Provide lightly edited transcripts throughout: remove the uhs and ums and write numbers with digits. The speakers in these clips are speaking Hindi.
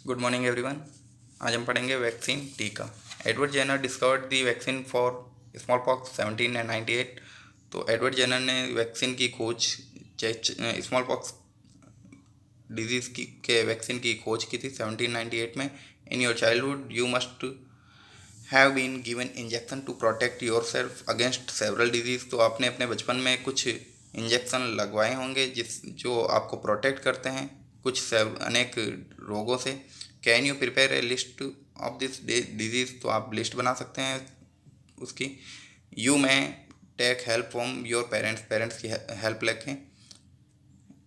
Good morning everyone. आज हम पढ़ेंगे वैक्सीन टीका। Edward Jenner discovered the vaccine for smallpox 1798। तो एडवर्ड जेनर ने वैक्सीन की खोज स्मॉल पॉक्स डिजीज़ की के वैक्सीन की खोज की थी 1798 में। In your childhood you must have been given injection to protect yourself against several disease. तो आपने अपने बचपन में कुछ इंजेक्शन लगवाए होंगे जो आपको प्रोटेक्ट करते हैं अनेक रोगों से। Can you prepare a list of this disease? तो आप लिस्ट बना सकते हैं उसकी। You may take help from your parents की हेल्प लें।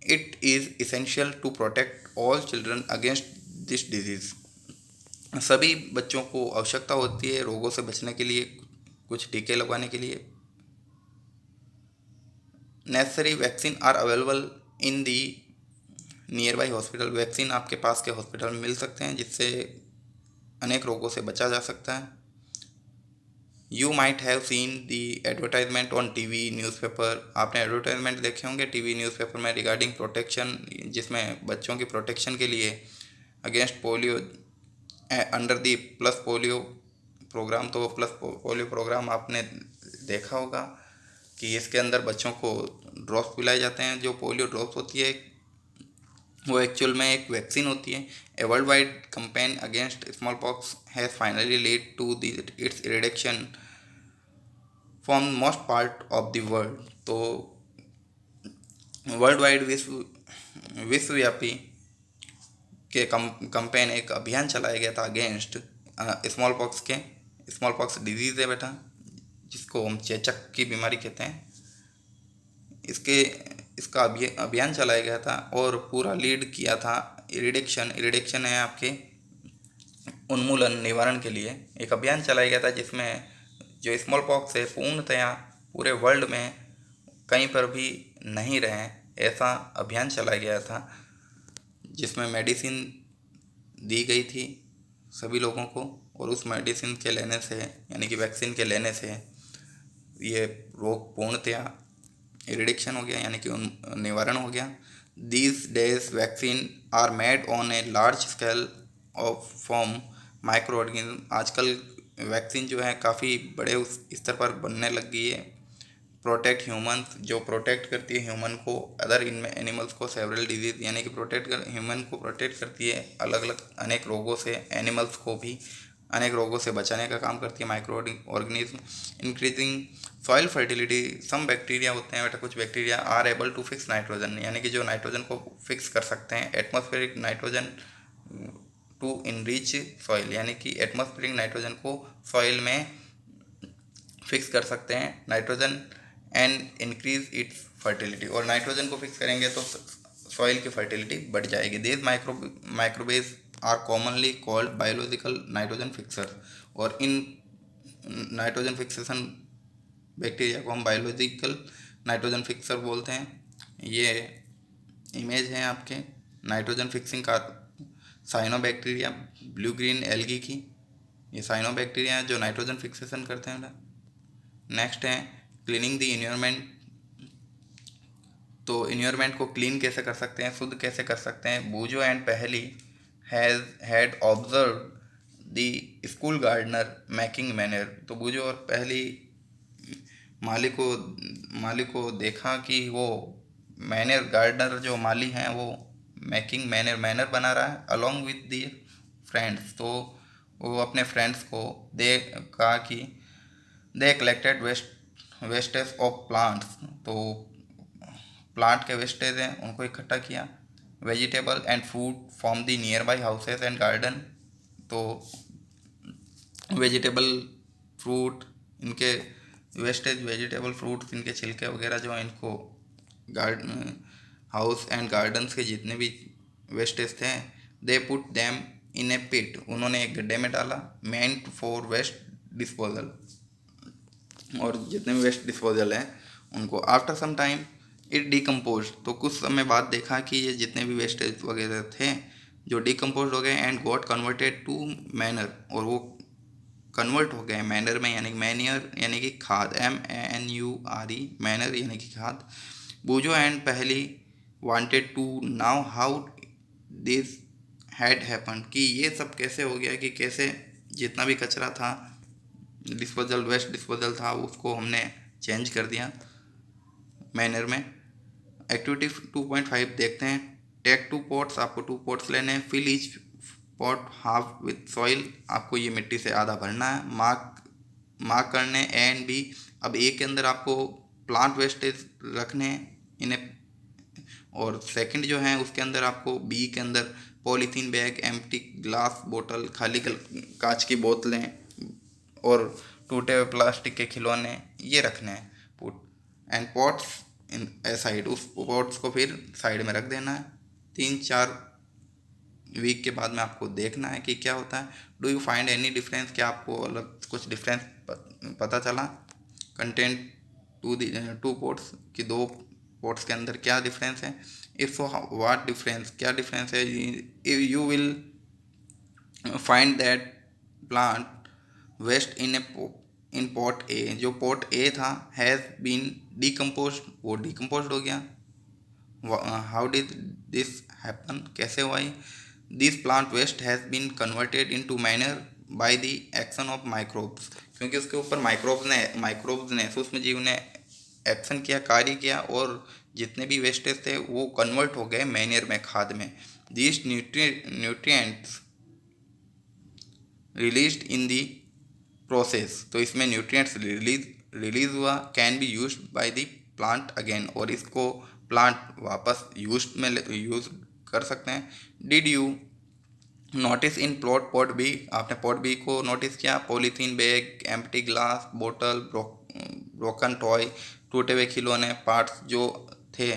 It is essential to protect all children against this disease. सभी बच्चों को आवश्यकता होती है रोगों से बचने के लिए, कुछ टीके लगवाने के लिए। Necessary vaccine are available in the nearby hospital. Vaccine आपके पास के हॉस्पिटल में मिल सकते हैं जिससे अनेक रोगों से बचा जा सकता है। You might have seen the advertisement on TV newspaper. आपने एडवर्टाइजमेंट देखे होंगे टीवी न्यूज़पेपर में रिगार्डिंग प्रोटेक्शन, जिसमें बच्चों की प्रोटेक्शन के लिए against polio under the pulse polio programme. तो प्लस पोलियो प्रोग्राम आपने देखा होगा कि इसके अंदर बच्चों को ड्रॉप्स पिलाए जाते हैं। जो पोलियो ड्रॉप्स होती है वो एक्चुअल में एक वैक्सीन होती है। A world wide campaign against small pox has finally lead to the its reduction from most part of the world. तो वर्ल्ड वाइड विश्वव्यापी के कंपेन एक अभियान चलाया गया था अगेंस्ट स्मॉल पॉक्स डिजीज़ है बेटा, जिसको हम चेचक की बीमारी कहते हैं। इसके इसका अभियान चलाया गया था और पूरा लीड किया था इरिडेक्शन है आपके उन्मूलन निवारण के लिए एक अभियान चलाया गया था, जिसमें जो स्मॉल पॉक्स है पूर्णतया पूरे वर्ल्ड में कहीं पर भी नहीं रहे, ऐसा अभियान चलाया गया था जिसमें मेडिसिन दी गई थी सभी लोगों को। और उस मेडिसिन के लेने से यानी कि वैक्सीन के लेने से ये रोग पूर्णतया रिडक्शन हो गया, यानी कि निवारण हो गया। These days vaccine are made on a large scale of from microorganism. आजकल वैक्सीन जो है काफ़ी बड़े उस स्तर पर बनने लग गई है। प्रोटेक्ट ह्यूमन्स, जो प्रोटेक्ट करती है ह्यूमन को अदर इनमें एनिमल्स को सेवरल डिजीज़, यानी कि ह्यूमन को प्रोटेक्ट करती है अलग अलग अनेक रोगों से। एनिमल्स को भी अनेक रोगों से बचाने का काम करती है micro organism. Increasing soil fertility, some bacteria होते हैं बेटा, कुछ bacteria are able to fix nitrogen, यानी कि जो नाइट्रोजन को फिक्स कर सकते हैं atmospheric nitrogen to enrich soil, यानी कि एटमॉस्फेरिक नाइट्रोजन को सॉइल में फिक्स कर सकते हैं nitrogen and increase its fertility. और नाइट्रोजन को फिक्स करेंगे तो सॉइल की फर्टिलिटी बढ़ जाएगी। These microbes are commonly called biological nitrogen fixer. और इन नाइट्रोजन फिक्सेशन बैक्टीरिया को हम बायोलॉजिकल नाइट्रोजन फिक्सर बोलते हैं। ये इमेज है आपके नाइट्रोजन फिक्सिंग का साइनोबैक्टीरिया ब्लू ग्रीन एल्गी की। ये साइनोबैक्टीरिया जो नाइट्रोजन फिक्सेशन करते हैं। नेक्स्ट है क्लीनिंग द इन्वायरमेंट। तो इन्वायरमेंट को क्लीन कैसे कर सकते हैं, शुद्ध कैसे कर सकते हैं? Boojho and Paheli had observe the school gardener making manure. तो बूजो और पहली माली को देखा कि वो मैनर गार्डनर जो माली हैं वो मेकिंग मैनर बना रहा है अलॉन्ग विद दी फ्रेंड्स। तो वो अपने फ्रेंड्स को कहा कि they collected wastage of plants. तो प्लांट के वेस्टेज हैं उनको इकट्ठा किया। Vegetable and fruit from the near by houses and garden. तो वेजिटेबल फ्रूट इनके वेस्टेज, वेजिटेबल फ्रूट्स इनके छिलके वगैरह जो हैं इनको गार्डन हाउस एंड गार्डन्स के जितने भी वेस्टेज थे दे पुट दैम इन ए पिट। उन्होंने एक गड्ढे में डाला मेंट फॉर वेस्ट डिस्पोजल। और जितने भी वेस्ट डिस्पोजल हैं उनको after some time it decompose. तो कुछ समय बाद देखा कि ये जितने भी वेस्टेज वगैरह थे जो डिकम्पोज हो गए and got converted to manure. और वो कन्वर्ट हो गए मैनर में, यानी मैनियर यानी कि खाद, MANURE मैनर यानी कि खाद। Boojho and Paheli wanted to know how this had happen, कि ये सब कैसे हो गया, कि कैसे जितना भी कचरा था, डिस्पोजल वेस्ट डिस्पोजल था, उसको हमने चेंज कर दिया मैनर में। एक्टिविटी 2.5 देखते हैं। टेक 2 पॉट्स, आपको 2 पॉट्स लेने हैं। Fill each pot half with soil, आपको ये मिट्टी से आधा भरना है। मार्क करने ए एंड बी। अब ए के अंदर आपको प्लांट वेस्टेज रखने हैं इन्हें, और सेकंड जो है उसके अंदर आपको बी के अंदर पॉलीथीन बैग, एम्प्टी ग्लास बोतल, खाली कांच की बोतलें और टूटे हुए प्लास्टिक के खिलौने ये रखने हैं। Put and pots in A side, उस पॉट्स को फिर साइड में रख देना है। 3-4 वीक के बाद में आपको देखना है कि क्या होता है। Do you find any difference, क्या आपको अलग कुछ डिफरेंस पता चला कंटेंट टू पोर्ट्स की 2 पोर्ट्स के अंदर क्या डिफरेंस है। इफ सो व्हाट डिफरेंस, क्या डिफरेंस है। You will find that plant waste in pot A, जो पॉट ए था हैज़ बीन डिकम्पोज, वो डिकम्पोज हो गया। हाउ डिड दिस हैपन, कैसे हुआ ये। This plant waste has been converted into manure by the action of microbes, क्योंकि उसके ऊपर माइक्रोब्स ने सूक्ष्म जीव ने एक्शन किया, कार्य किया, और जितने भी वेस्टेज थे वो कन्वर्ट हो गए मैनर में, खाद में। This nutrients released in the process, तो इसमें न्यूट्रिएंट्स रिलीज हुआ, can be used by the plant again, और इसको प्लांट वापस यूज कर सकते हैं। Did you notice in pot B, आपने पॉट बी को नोटिस किया। पॉलीथीन बैग, एम्प्टी ग्लास बोतल, ब्रोकन टॉय, टूटे हुए खिलौने, पार्ट्स जो थे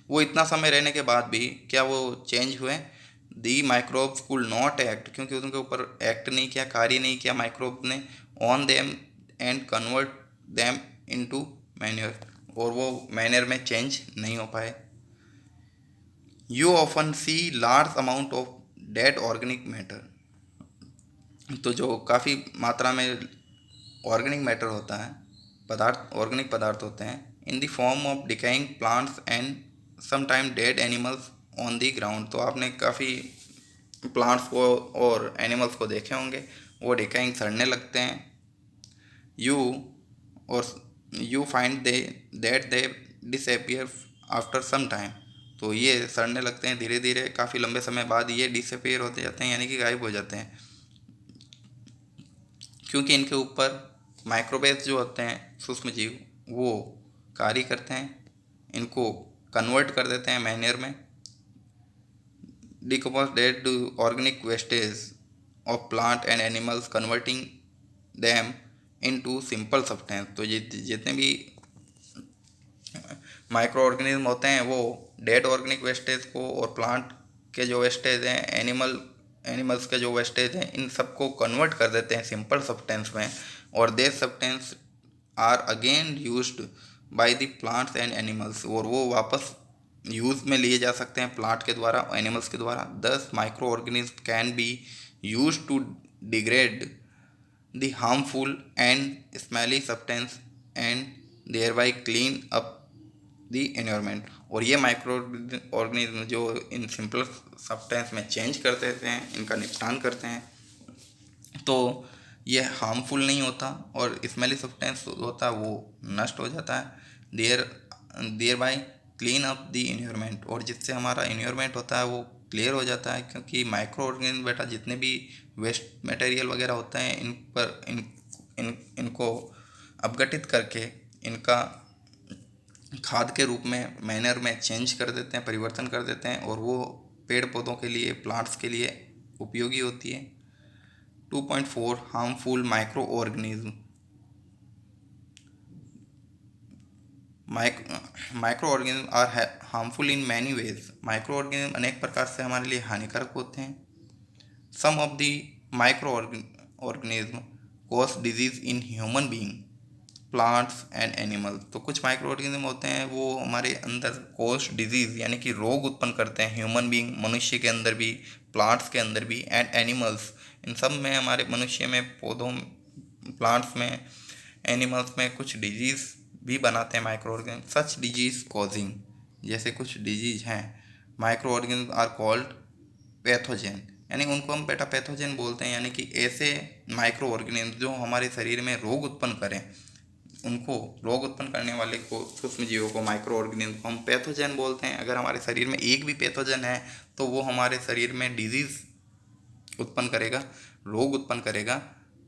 वो इतना समय रहने के बाद भी क्या वो चेंज हुए। दी माइक्रोब्स कुड नॉट एक्ट, क्योंकि उनके ऊपर एक्ट नहीं किया, कार्य नहीं किया माइक्रोब ने, on them and convert them into manure, और वो मैनर में चेंज नहीं हो पाए। You often see large amount of dead organic matter, तो जो काफ़ी मात्रा में ऑर्गेनिक मैटर होता है, ऑर्गेनिक पदार्थ होते हैं, in the form of decaying plants and sometime dead animals on the ground, तो आपने काफ़ी प्लांट्स को और एनिमल्स को देखे होंगे, वो डिकाइंग सड़ने लगते हैं। यू और you find that they disappear after some time, तो ये सड़ने लगते हैं धीरे धीरे, काफ़ी लंबे समय बाद ये डिसअपियर होते जाते हैं, यानी कि गायब हो जाते हैं, क्योंकि इनके ऊपर माइक्रोवेव्स जो होते हैं सूक्ष्म जीव वो कार्य करते हैं, इनको कन्वर्ट कर देते हैं मैनर में। Decompose dead organic wastage of plant and animals converting them into simple substance, तो जितने भी माइक्रो ऑर्गेनिज्म होते हैं वो डेड ऑर्गेनिक वेस्टेज को और प्लांट के जो वेस्टेज हैं, एनिमल्स के जो वेस्टेज हैं, इन सबको कन्वर्ट कर देते हैं सिंपल सब्सटेंस में, और they substance are again used by the plants and animals, और वो वापस यूज में लिए जा सकते हैं प्लांट के द्वारा, एनिमल्स के द्वारा। These microorganism can be use to degrade the harmful and smelly substance and thereby clean up the environment, और ये माइक्रो ऑर्गेनिज्म जो इन सिंपल सब्सटेंस में चेंज कर देते हैं, इनका निपटान करते हैं, तो ये हार्मफुल नहीं होता, और स्मेली सब्सटेंस होता है वो नष्ट हो जाता है। Thereby clean up the environment, और जिससे हमारा एनवायरनमेंट होता है वो क्लियर हो जाता है, क्योंकि माइक्रो ऑर्गेनिज्म बेटा जितने भी वेस्ट मटेरियल वगैरह होते हैं इन पर इनको अपघटित करके इनका खाद के रूप में मैनर में चेंज कर देते हैं, परिवर्तन कर देते हैं, और वो पेड़ पौधों के लिए, प्लांट्स के लिए उपयोगी होती है। 2.4 harmful micro organism. Micro organism are harmful in many ways, micro organism अनेक प्रकार से हमारे लिए हानिकारक होते हैं। Some of the micro organism cause disease in human being, plants and animal, तो कुछ माइक्रो ऑर्गेनिज्म होते हैं वो हमारे अंदर कॉज डिजीज यानी कि रोग उत्पन्न करते हैं, ह्यूमन बीइंग मनुष्य के अंदर भी, प्लांट्स के अंदर भी, एंड एनिमल्स, इन सब में, हमारे मनुष्य में, पौधों, प्लांट्स में, एनिमल्स में कुछ डिजीज भी बनाते हैं microorganism. Such disease causing, जैसे कुछ डिजीज हैं, micro organism are called pathogen, यानी उनको हम बेटा पैथोजन बोलते हैं, यानी कि ऐसे माइक्रो ऑर्गेनिज्म जो हमारे शरीर में रोग उत्पन्न करें, उनको रोग उत्पन्न करने वाले को, सूक्ष्म जीवों को, माइक्रो ऑर्गेनिज्म को हम पैथोजन बोलते हैं। अगर हमारे शरीर में एक भी पैथोजन है तो वो हमारे शरीर में डिजीज़ उत्पन्न करेगा, रोग उत्पन्न करेगा।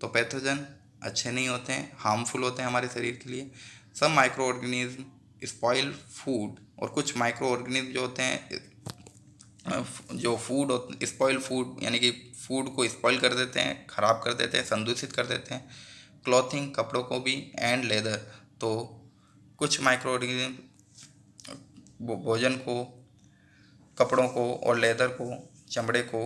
तो पैथोजन अच्छे नहीं होते हैं, हार्मफुल होते हैं हमारे शरीर के लिए। सब माइक्रो ऑर्गेनिज्म स्पॉइल फूड, और कुछ माइक्रो ऑर्गेनिज्म जो होते हैं जो फूड स्पॉइल फूड, यानी कि फूड को स्पॉइल कर देते हैं, ख़राब कर देते हैं, संदूषित कर देते हैं। क्लॉथिंग, कपड़ों को भी, एंड लेदर। तो कुछ माइक्रो ऑर्गेनिज्म भोजन को, कपड़ों को और लेदर को, चमड़े को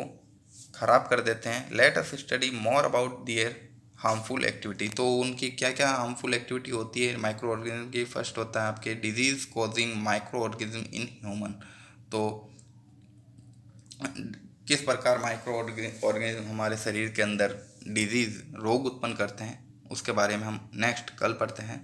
ख़राब कर देते हैं। Let us study more about their harmful activity. तो उनकी क्या क्या हार्मफुल एक्टिविटी होती है माइक्रो ऑर्गेनिज्म की। फर्स्ट होता है आपके disease causing micro organism in human. तो किस प्रकार माइक्रो ऑर्गेनिज्म हमारे शरीर के अंदर डिजीज़, रोग उत्पन्न करते हैं, उसके बारे में हम नेक्स्ट कल पढ़ते हैं।